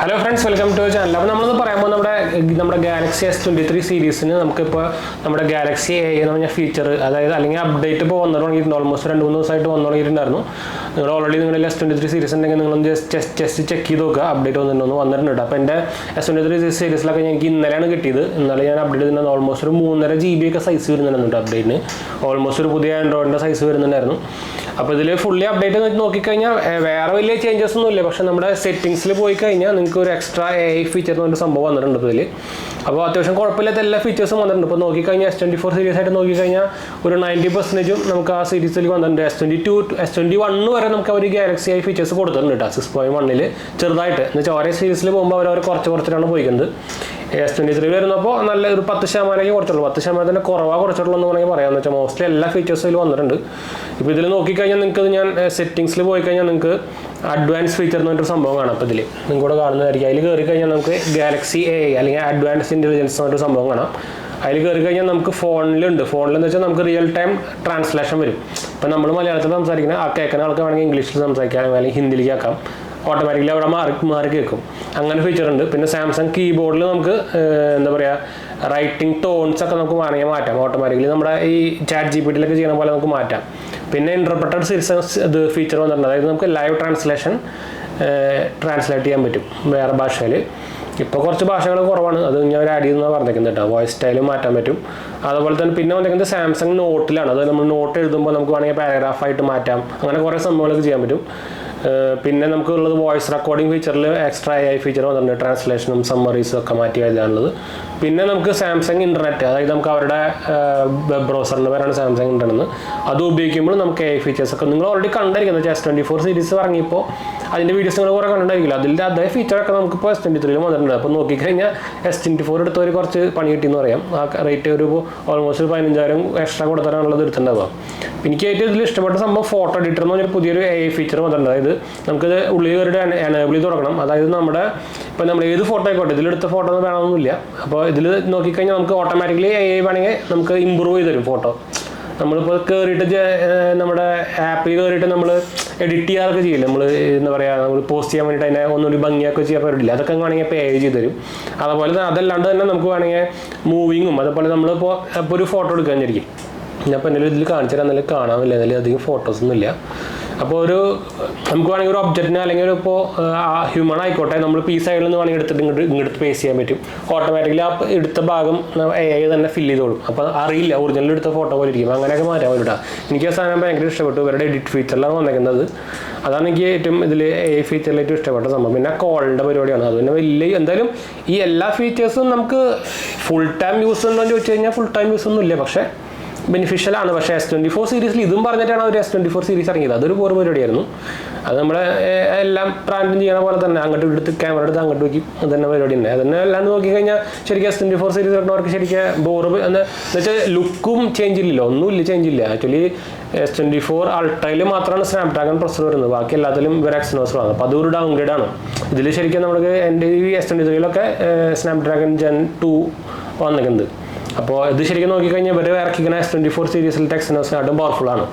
Hello friends, welcome to channel. അപ്പോൾ നമ്മളൊന്ന് പറയുമ്പോൾ നമ്മുടെ ഗാലക്സി S23 സീരീസിന് നമുക്കിപ്പോൾ നമ്മുടെ ഗാലക്സി എ എന്ന് പറഞ്ഞ ഫീച്ചർ, അതായത് അല്ലെങ്കിൽ അപ്ഡേറ്റ് ഇപ്പോൾ വന്നു തുടങ്ങിയിട്ടുണ്ട്. ഓൾമോസ്റ്റ് 2-3 ദിവസമായിട്ട് വന്നു തുടങ്ങിയിട്ടുണ്ടായിരുന്നു. നിങ്ങൾ ഓൾറെഡി നിങ്ങളുടെ S23 സീരീസ് ഉണ്ടെങ്കിൽ നിങ്ങളൊന്ന് ജസ്റ്റ് ചെക്ക് ചെയ്ത് നോക്കുക, അപ്ഡേറ്റ് വന്നിട്ടുണ്ട്. അപ്പോൾ എൻ്റെ S23 സീരീസിലൊക്കെ എനിക്ക് ഇന്നലെയാണ് കിട്ടിയത്. ഇന്നലെ ഞാൻ അപ്ഡേറ്റ് ചെയ്യുന്നത് ഓൾമോസ്റ്റ് ഒരു 3.5 GB ഒക്കെ സൈസ് വരുന്നുണ്ട് അപ്ഡേറ്റിന്. ഓൾമോസ്റ്റ് ഒരു പുതിയ ആൻഡ്രോയിഡിൻ്റെ സൈസ് വരുന്നുണ്ടായിരുന്നു. അപ്പോൾ ഇതിൽ ഫുള്ളി അപ്ഡേറ്റ് നോക്കിക്കഴിഞ്ഞാൽ വേറെ വലിയ ചേഞ്ചസ് ഒന്നും ഇല്ല. പക്ഷേ നമ്മുടെ സെറ്റിംഗ്സിൽ പോയി കഴിഞ്ഞാൽ നിങ്ങൾക്ക് ഒരു എക്സ്ട്രാ AI ഫീച്ചർ എന്നൊരു സംഭവം വന്നിട്ടുണ്ട് ഇതിൽ. അപ്പോൾ അത്യാവശ്യം കുഴപ്പമില്ലാത്ത എല്ലാ ഫീച്ചേഴ്സും വന്നിട്ടുണ്ട്. ഇപ്പോൾ നോക്കിക്കഴിഞ്ഞാൽ S24 സീരീസ് ആയിട്ട് നോക്കിക്കഴിഞ്ഞാൽ ഒരു 90% നമുക്ക് ആ സീരീസിൽ വന്നിട്ടുണ്ട്. S21 വരെ നമുക്ക് അവർ ഗാലക്സി AI ഫീച്ചേഴ്സ് കൊടുത്തിട്ടുണ്ട് കേട്ടോ. 6.1 ചെറുതായിട്ട് എന്ന് വെച്ചാൽ ഓരോ സീരീസിൽ പോകുമ്പോൾ അവർ കുറച്ചിട്ടാണ് പോയിക്കുന്നത്. S23 വരുന്നപ്പോൾ നല്ല ഒരു 10% കുറച്ചുള്ളൂ. 10% കുറച്ചുള്ളൂ എന്ന് വേണമെങ്കിൽ പറയാം. എന്ന് വെച്ചാൽ മോസ്റ്റ്ലി എല്ലാ ഫീച്ചേഴ്സും ഇതിൽ വന്നിട്ടുണ്ട്. ഇപ്പോൾ ഇതിൽ നോക്കിക്കഴിഞ്ഞാൽ നിങ്ങൾക്ക് ഞാൻ സെറ്റിംഗ്സിൽ പോയി കഴിഞ്ഞാൽ നിങ്ങൾക്ക് അഡ്വാൻസ് ഫീച്ചർ എന്ന് പറഞ്ഞൊരു സംഭവം കാണാം. അപ്പോൾ ഇതിൽ നിങ്ങൾക്കൂടെ കാണുന്നതായിരിക്കും. അതിൽ കയറി കഴിഞ്ഞാൽ നമുക്ക് ഗാലക്സി AI അല്ലെങ്കിൽ അഡ്വാൻസ് ഇൻ്റലിജൻസ് എന്ന് പറഞ്ഞൊരു സംഭവം കാണാം. അതിൽ കയറി കഴിഞ്ഞാൽ നമുക്ക് ഫോണിലെന്ന് വെച്ചാൽ നമുക്ക് റിയൽ ടൈം ട്രാൻസ്ലേഷൻ വരും. ഇപ്പോൾ നമ്മൾ മലയാളത്തിൽ സംസാരിക്കുന്നത് കേൾക്കുന്ന ആൾക്ക് വേണമെങ്കിൽ ഇംഗ്ലീഷിൽ സംസാരിക്കാം, അല്ലെങ്കിൽ ഹിന്ദിയിലേക്ക് ആക്കാം. ഓട്ടോമാറ്റിക്കലി അവിടെ മാറി കേൾക്കും. അങ്ങനെ ഫീച്ചർ ഉണ്ട്. പിന്നെ സാംസങ് കീബോർഡിൽ നമുക്ക് എന്താ പറയുക, റൈറ്റിംഗ് ടോൺസ് ഒക്കെ നമുക്ക് വേണമെങ്കിൽ മാറ്റാം. ഓട്ടോമാറ്റിക്കലി നമ്മുടെ ഈ ചാറ്റ് GPT ചെയ്യുന്ന പോലെ നമുക്ക് മാറ്റാം. പിന്നെ ഇൻ്റർപ്രറ്റഡ് സീരീസ് ഇത് ഫീച്ചർ വന്നിട്ടുണ്ട്. അതായത് നമുക്ക് ലൈവ് ട്രാൻസ്ലേഷൻ ട്രാൻസ്ലേറ്റ് ചെയ്യാൻ പറ്റും വേറെ ഭാഷയിൽ. ഇപ്പോൾ കുറച്ച് ഭാഷകൾ കുറവാണ്, അത് ഞാൻ ആഡ് ചെയ്യുന്നതാണ് പറഞ്ഞേക്കുന്നത് കേട്ടോ. വോയിസ് സ്റ്റൈലും മാറ്റാൻ പറ്റും. അതുപോലെ തന്നെ പിന്നെ വന്നിരിക്കുന്നത് സാംസങ് നോട്ടിലാണ്. അത് നമ്മൾ നോട്ട് എഴുതുമ്പോൾ നമുക്ക് വേണമെങ്കിൽ പാരഗ്രാഫായിട്ട് മാറ്റാം. അങ്ങനെ കുറേ സംഭവങ്ങളൊക്കെ ചെയ്യാൻ പറ്റും. പിന്നെ നമുക്കുള്ളത് വോയിസ് റെക്കോർഡിംഗ് ഫീച്ചറിൽ എക്സ്ട്രാ AI ഫീച്ചർ വന്നിട്ടുണ്ട്. ട്രാൻസ്ലേഷനും സമ്മറീസും ഒക്കെ മാറ്റി എഴുതാനുള്ളത്. പിന്നെ നമുക്ക് സാംസങ് ഇൻ്റർനെറ്റ്, അതായത് നമുക്ക് അവരുടെ വെബ് ബ്രൗസറിൻ്റെ പേരാണ് സാംസങ് ഇൻ്റർനെറ്റ്. അത് ഉപയോഗിക്കുമ്പോൾ നമുക്ക് AI ഫീച്ചേഴ്സൊക്കെ നിങ്ങൾ ഓൾറെഡി കണ്ടിരിക്കുന്നത്. S24 സീരീസ് ഇറങ്ങിയപ്പോൾ അതിൻ്റെ വീഡിയോസ് നിങ്ങൾ കുറേ കണ്ടിരിക്കില്ല. അതിൻ്റെ അതേ ഫീച്ചറൊക്കെ നമുക്കിപ്പോൾ S23 വന്നിട്ടുണ്ട്. അപ്പോൾ നോക്കിക്കഴിഞ്ഞാൽ S24 എടുത്തവർ കുറച്ച് പണി കിട്ടിയെന്ന് പറയാം. ആ റേറ്റ് ഒരു ഓൾമോസ്റ്റ് 15,000 എക്സ്ട്രാ കൊടുത്തരാനുള്ളത് എടുത്തിട്ടുണ്ടാവുക. എനിക്ക് ഏറ്റവും ഇതിൽ ഇഷ്ടപ്പെട്ട സംഭവം ഫോട്ടോ എഡിറ്റർ എന്ന് പറഞ്ഞൊരു പുതിയൊരു AI ഫീച്ചർ വന്നിട്ടുണ്ട്. അതായത് നമുക്കിത് ഉള്ളിൽ കയറിയിട്ട് എനേബിൾ ചെയ്ത് തുടങ്ങണം. അതായത് ഇപ്പോൾ നമ്മൾ ഏത് ഫോട്ടോ ആയിക്കോട്ടെ, ഇതിലെടുത്ത ഫോട്ടോ ഒന്നും വേണമെന്നില്ല. അപ്പോൾ ഇതിൽ നോക്കിക്കഴിഞ്ഞാൽ നമുക്ക് ഓട്ടോമാറ്റിക്കലി AI വേണമെങ്കിൽ നമുക്ക് ഇമ്പ്രൂവ് ചെയ്ത് തരും ഫോട്ടോ. നമ്മളിപ്പോൾ കയറിയിട്ട് നമ്മുടെ ആപ്പിൽ കയറിയിട്ട് നമ്മൾ എഡിറ്റ് ചെയ്യാറൊക്കെ ചെയ്യില്ല. നമ്മൾ എന്താ പറയുക, നമ്മൾ പോസ്റ്റ് ചെയ്യാൻ വേണ്ടിയിട്ട് അതിനെ ഒന്നുകൂടി ഭംഗിയാക്കി ചെയ്യാൻ പറ്റില്ല. അതൊക്കെ വേണമെങ്കിൽ ഇപ്പോൾ AI ചെയ്ത് തരും. അതുപോലെ തന്നെ അതല്ലാണ്ട് തന്നെ നമുക്ക് വേണമെങ്കിൽ മൂവിങ്ങും, അതുപോലെ നമ്മളിപ്പോൾ ഒരു ഫോട്ടോ എടുക്കാനിരിക്കും. ഞാൻ ഇപ്പോൾ എന്തെങ്കിലും ഇതിൽ കാണിച്ചു തരാം, എന്നാലും കാണാമില്ല, എന്നാലും അധികം ഫോട്ടോസൊന്നും ഇല്ല. അപ്പോൾ നമുക്ക് വേണമെങ്കിൽ ഒരു ഒബ്ജക്റ്റിന് അല്ലെങ്കിൽ ഇപ്പോൾ ഹ്യൂമൺ ആയിക്കോട്ടെ, നമ്മൾ ഈ സൈഡിൽ നിന്ന് വേണമെങ്കിൽ എടുത്തിട്ട് ഇങ്ങോട്ട് പേസ്റ്റ് ചെയ്യാൻ പറ്റും. ഓട്ടോമാറ്റിക്കലി ആ എടുത്ത ഭാഗം AI തന്നെ ഫില്ല് ചെയ്തോളും. അപ്പോൾ അറിയില്ല ഒറിജിനൽ എടുത്ത ഫോട്ടോ പോലെ ഇരിക്കും. അങ്ങനെയൊക്കെ മാറ്റാൻ പറ്റും. എനിക്ക് ആ സാധനം ഭയങ്കര ഇഷ്ടപ്പെട്ടു. ഇവരുടെ എഡിറ്റ് ഫീച്ചറിലാണ് വന്നിരിക്കുന്നത്. അതാണ് എനിക്ക് ഏറ്റവും ഇതിൽ AI ഫീച്ചറിൽ ഏറ്റവും ഇഷ്ടപ്പെട്ട സംഭവം. പിന്നെ കോളിൻ്റെ പരിപാടിയാണ്. അത് പിന്നെ വലിയ എന്തായാലും ഈ എല്ലാ ഫീച്ചേഴ്സും നമുക്ക് ഫുൾ ടൈം യൂസ് ഉണ്ടോ എന്ന് ചോദിച്ചു കഴിഞ്ഞാൽ ഫുൾ ടൈം യൂസ് ഒന്നും ഇല്ല, പക്ഷേ ബെനിഫിഷ്യലാണ്. പക്ഷേ S24 സീരീസിൽ ഇതും പറഞ്ഞിട്ടാണ് അവർ S24 സീരീസ് ഇറങ്ങിയത്. അതൊരു പോർ പരിപാടിയായിരുന്നു. അത് നമ്മളെ എല്ലാം ബ്രാൻഡും ചെയ്യണ പോലെ തന്നെ അങ്ങോട്ട് എടുത്ത് ക്യാമറ എടുത്ത് അങ്ങോട്ട് വയ്ക്കും. അത് തന്നെ പരിപാടി ഉണ്ട്. അതന്നെ അല്ലാണ്ട് നോക്കിക്കഴിഞ്ഞാൽ ശരിക്കും S24 സീരീസ് ഇറങ്ങുന്നവർക്ക് ശരിക്കും ബോറ് എന്ന് വെച്ചാൽ ലുക്കും ചേഞ്ച് ഇല്ലല്ലോ, ഒന്നുമില്ല, ചേഞ്ച് ഇല്ല. ആക്ച്വലി S24 അൾട്രയിൽ മാത്രമാണ് സ്നാപ്ഡ്രാഗൺ പ്രൊസസ്സർ വരുന്നത്. ബാക്കി എല്ലാത്തിലും ഇവർ Exynos ആണ്. അപ്പോൾ അതൊരു ഡൗൺഗ്രേഡ് ആണ്. ഇതിൽ ശരിക്കും നമുക്ക് എൻ്റെ ഈ S23 സ്നാപ്ഡ്രാഗൺ Gen 2 വന്നിരിക്കുന്നത്. അപ്പോൾ ഇത് ശരിക്കും നോക്കിക്കഴിഞ്ഞാൽ ഇവർ ഇറക്കിക്കുന്ന S24 സീരീസിൽ Exynosനായിട്ടും പവർഫുള്ളാണ്.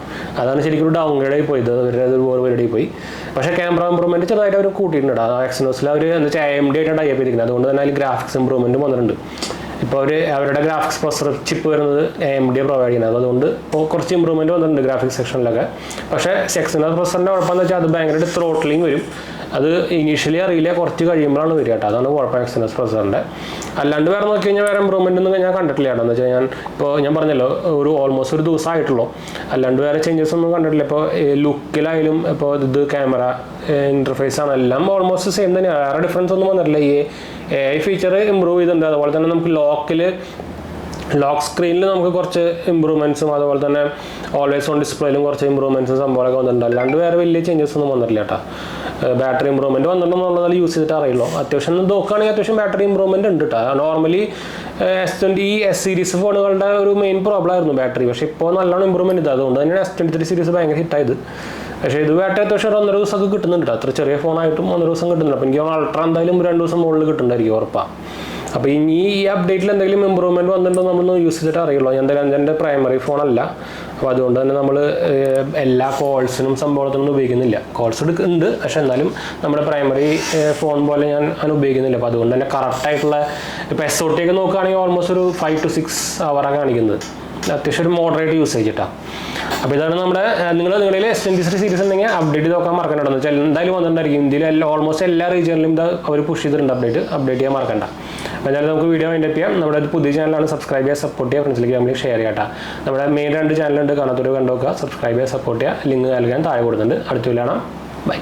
അതാണ് ശരിക്കും ഒരു ഡൗൺഗ്രേഡായി പോയത്. അവരുടെ പരിപാടി പോയി. പക്ഷേ ക്യാമറ ഇമ്പ്രൂവ്മെൻറ്റ് ചെറുതായിട്ട് അവർ കൂട്ടിയിട്ടുണ്ട്. ആ Exynosൽ അവർ എന്ന് വെച്ചാൽ AMD ആയിട്ട് ടൈപ്പ് ചെയ്തിരിക്കുന്നത്. അതുകൊണ്ട് തന്നെ അതിൽ ഗ്രാഫിക്സ് ഇമ്പ്രൂവ്മെൻറ്റും വന്നിട്ടുണ്ട്. ഇപ്പോൾ അവരുടെ ഗ്രാഫിക്സ് പ്രൊസസ്സർ ചിപ്പ് വരുന്നത് AMD പ്രൊവൈഡ് ചെയ്യുന്നത്. അതുകൊണ്ട് ഇപ്പോൾ കുറച്ച് ഇമ്പ്രൂവ്മെൻറ്റ് വന്നിട്ടുണ്ട് ഗ്രാഫിക്സ് സെക്ഷനിലൊക്കെ. പക്ഷേ Exynos പ്രൊസസ്സറിൻ്റെ കുഴപ്പമെന്ന് വെച്ചാൽ അത് ഭയങ്കരമായിട്ട് ത്രോട്ട്ലിങ് വരും. അത് ഇനീഷ്യലി അറിയില്ല, കുറച്ച് കഴിയുമ്പോഴാണ് വരിക കേട്ടോ. അതാണ് കുഴപ്പം Exynos പ്രൊസസ്സറിൻ്റെ. അല്ലാണ്ട് വേറെ നോക്കി കഴിഞ്ഞാൽ വേറെ ഇമ്പ്രൂവ്മെൻ്റ് ഒന്നും ഞാൻ കണ്ടിട്ടില്ല കേട്ടോ. എന്ന് വെച്ചാൽ ഞാൻ പറഞ്ഞല്ലോ ഓൾമോസ്റ്റ് ഒരു ദിവസമായിട്ടുള്ളൂ. അല്ലാണ്ട് വേറെ ചേഞ്ചസ് ഒന്നും കണ്ടിട്ടില്ല. ഇപ്പോൾ ലുക്കിലായാലും ഇപ്പോൾ ഇത് ക്യാമറ ഇൻ്റർഫേസ് ആണ് എല്ലാം ഓൾമോസ്റ്റ് സെയിം തന്നെയാണ്. വേറെ ഡിഫറൻസ് ഒന്നും വന്നിട്ടില്ല. ഈ AI ഫീച്ചർ ഇമ്പ്രൂവ് ചെയ്തിട്ടുണ്ട്. അതുപോലെ തന്നെ നമുക്ക് ലോക്ക് സ്ക്രീനിൽ നമുക്ക് കുറച്ച് ഇമ്പ്രൂവ്മെൻറ്റ്സും അതുപോലെ തന്നെ ഓൾവേസ് ഓൺ ഡിസ്പ്ലേയിലും കുറച്ച് ഇമ്പ്രൂവ്മെൻറ്റ്സും സംഭവങ്ങളൊക്കെ വന്നിട്ടുണ്ട്. അല്ലാണ്ട് വേറെ വലിയ ചേഞ്ചസ് ഒന്നും വന്നിട്ടില്ല കേട്ടോ. ബാറ്ററി ഇമ്പ്രൂവ്മെൻറ്റ് വന്നിട്ടുണ്ടെന്നുള്ളത് യൂസ് ചെയ്തിട്ട് അറിയുള്ളൂ. അത്യാവശ്യം നോക്കുകയാണെങ്കിൽ അത്യാവശ്യം ബാറ്ററി ഇമ്പ്രൂവ്മെൻറ്റ് ഉണ്ട് കേട്ടോ. നോർമലി S സീരീസ് ഫോണുകളുടെ ഒരു മെയിൻ പ്രോബ്ലം ആയിരുന്നു ബാറ്ററി. പക്ഷേ ഇപ്പോൾ നല്ലോണം ഇമ്പ്രൂവ്മെൻറ്റ് ചെയ്തു. അതുകൊണ്ട് തന്നെയാണ് S23 സീരീസ് ഭയങ്കര ഹിറ്റായത്. പക്ഷേ ഇത് ബാറ്ററി അത്യാവശ്യം 1.5 ദിവസമൊക്കെ കിട്ടുന്നുണ്ട്. അത്ര ചെറിയ ഫോണായിട്ടും 1.5 ദിവസം കിട്ടുന്നുണ്ട്. അപ്പോൾ എനിക്ക് അൾട്ര എന്തായാലും 2 ദിവസം മുകളിൽ കിട്ടുന്നുണ്ടായിരിക്കും ഉറപ്പാണ്. അപ്പോൾ ഇനി ഈ അപ്ഡേറ്റിൽ എന്തെങ്കിലും ഇമ്പ്രൂവ്മെൻറ്റ് വന്നിട്ടുണ്ടോ നമ്മളൊന്ന് യൂസ് ചെയ്തിട്ട് അറിയുള്ളൂ. എന്തായാലും എൻ്റെ പ്രൈമറി ഫോണല്ല. അപ്പോൾ അതുകൊണ്ട് തന്നെ നമ്മൾ എല്ലാ കോൾസിനും സംഭവത്തിനൊന്നും ഉപയോഗിക്കുന്നില്ല. കോൾസ് എടുക്കുന്നുണ്ട്, പക്ഷേ എന്നാലും നമ്മുടെ പ്രൈമറി ഫോൺ പോലെ ഞാൻ ഉപയോഗിക്കുന്നില്ല. അപ്പോൾ അതുകൊണ്ട് തന്നെ കറക്റ്റായിട്ടുള്ള ഇപ്പോൾ SOT ഒക്കെ നോക്കുകയാണെങ്കിൽ ഓൾമോസ്റ്റ് ഒരു 5 to 6 ഹവറാണ് കാണിക്കുന്നത്. അത്യാവശ്യം ഒരു മോഡറേറ്റ് യൂസേജ് കിട്ടാം. അപ്പോൾ ഇതാണ് നമ്മുടെ നിങ്ങളുടെ S23 സീരീസ് ഉണ്ടെങ്കിൽ അപ്ഡേറ്റ് ചെയ്ത് നോക്കാൻ മറക്കണ്ടെന്ന് വെച്ചാൽ എന്തായാലും വന്നിട്ടുണ്ടായിരിക്കും. ഇന്ത്യയിൽ ഓൾമോസ്റ്റ് എല്ലാ റീജിയനിലും ഇത് അവർ പുഷ് ചെയ്തിട്ടുണ്ട്. അപ്ഡേറ്റ് ചെയ്യാൻ മറക്കണ്ട. അപ്പോൾ എന്തായാലും നമുക്ക് വീഡിയോ വൈൻഡ് അപ്പ് ചെയ്യാം. നമ്മുടെ ഒരു പുതിയ ചാനലാണ്, സബ്സ്ക്രൈബ് ചെയ്യുക, സപ്പോർട്ട് ചെയ്യുക, ഫ്രണ്ട്സിലേക്ക് നമ്മൾ ഷെയർ ചെയ്യാം. നമ്മുടെ മെയിൻ 2 ചാനലുണ്ട്, കാണാത്തൊരു കണ്ടു നോക്കുക, സബ്സ്ക്രൈബ് ചെയ്യുക, സപ്പോർട്ട് ചെയ്യുക. ലിങ്ക് നൽകാൻ താഴെ കൊടുക്കുന്നുണ്ട്. അടുത്ത കാണാം. ബൈ.